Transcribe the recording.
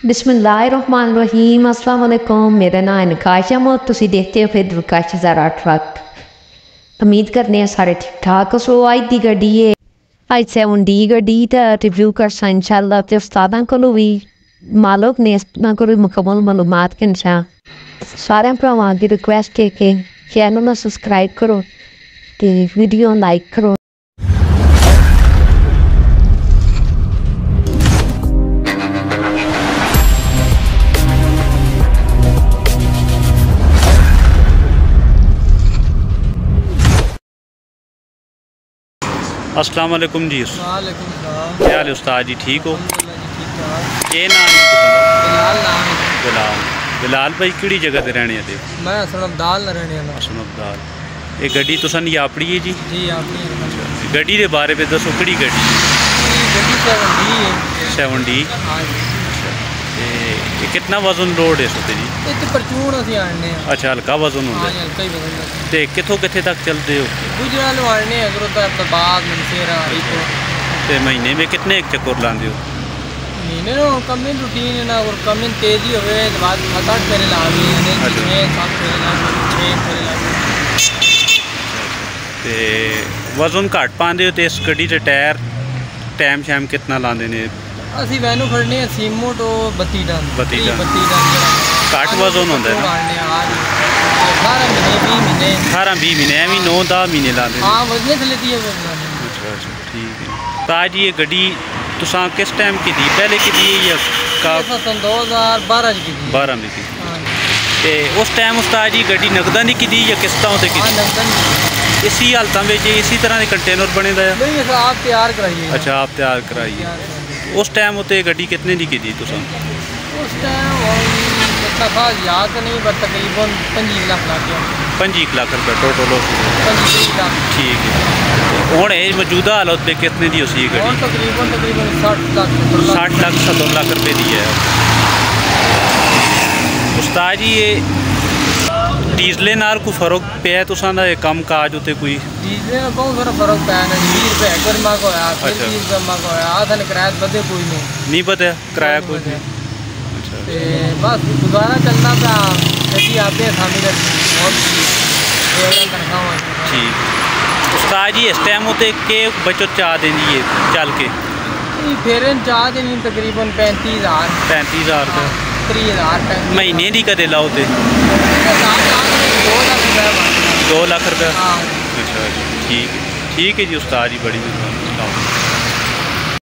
बिस्मिल्लाहिर्रहमानिर्रहीम, अस्सलाम वालेकुम। मेरा नाम है निकाश है, तुसी देखते हो फिर दिलकश हज़ारा ट्रक। उम्मीद करने हैं सारे ठीक ठाक। सो आज दी गड्डी है, आज 7D गड्डी दा रिव्यू करसा इंशाल्लाह। ते उस्तादां कोलों भी मालूम ने ना कोई मुकम्मल मालूमात के इंशा सारे भरावां की रिक्वेस्ट है कि चैनल को सब्सक्राइब करो ते वीडियो लाइक करो। अस्सलाम वालेकुम जी। वालेकुम सलाम। क्या हाल है उस्ताद जी, ठीक हो? ये नाम बिलाल। बिलाल भाई किहड़ी जगह ते रहने ते? मैं हसनअब्दाल रहने वाला। हसनअब्दाल। ये गड्डी तुसां दी अपनी है जी? जी अपनी है। गड्डी दे बारे में दसो, किहड़ी गड्डी? गड्डी 7D है। 7D। हां जी। ये कितना वजन लोड है इसते जी? इत्ते परचून ਅਸੀਂ ਆਣਨੇ ਆ। अच्छा, हल्का वजन होंदा है। हां हल्का ही वजन है। ते किथों किथे तक चलदे हो? गुजराल आणने हजरत अब्बास मनसेरा इतो। ते महीने में कितने एक चक्कर लांदे हो? महीने नो कम इन रूटीन है ना, और कम इन तेजी होवे तो बाद 7-8 फेरे लावी ने, 6-7 फेरे लावी, 6 फेरे लावी। ते वजन घट पांदे हो ते इस गड्डी दे टायर टाइम शाम कितना लांदे ने? ਅਸੀਂ ਵੈਨੂ ਖੜਨੇ ਆ ਸੀਮੋ ਤੋਂ 32 ਟਨ। 32 ਟਨ। 32 ਟਨ ਘੱਟ ਵਜ਼ਨ ਹੁੰਦਾ ਹੈ ਨਾ? 18 ਮਹੀਨੇ 20 ਮਹੀਨੇ ਐਵੇਂ 9-10 ਮਹੀਨੇ ਲਾਉਂਦੇ ਨੇ। हाँ वजने से लेती है वो। अच्छा ठीक है। ताज ये गड्डी तुसां किस टाइम की दी, पहले की दी या का? 2012 की दी। 12 में की। ते उस टाइम उस्ताद जी गड्डी नकदां दी की दी या किस्तां ते की? हाँ नकदन। इसी हालतां विच इसी तरह के कंटेनर बने दा है? नहीं आप तैयार कराइए। अच्छा आप तैयार कराइए। उस टाइम उत्ते गड्डी कितने दी की दी तुसां? उस टाइम इतना खास याद नहीं, पर तकरीबन 25 लाख लग गया। 25 लाख रुपये टोटल? 25 लाख। ठीक है। हुण ये मौजूदा हालत पे कितने दी उसी गड्डी? तकरीबन 60 लाख 70 लाख रुपये दी है। उस्ताद जी ये डीजले नाल कोई फर्क पिया तुसां दा कम काज उत्ते कोई? डीजले में बहुत सारा फर्क पिया है। 20 रुपये हेक्टर मां को होया, फिर 30 रुपये मां को होया। आधा ने किराया बदे कोई नहीं बदया किराया कोई नहीं। अच्छा ते बस गुजारा चलना पिया। गड्डी आते थामी बहुत तनख्वाह। ठीक। उस्ताद जी इस टाइम उत्ते के बचत चाह देंदी है चल के? फेरे चाह देनी तकरीबन 35,000। 35,000 का 30,000 महीने की कदे लाओ तो? 2 लाख रुपया। हाँ। अच्छा ठीक है जी उस्ताद जी, बड़ी मेहरबानी।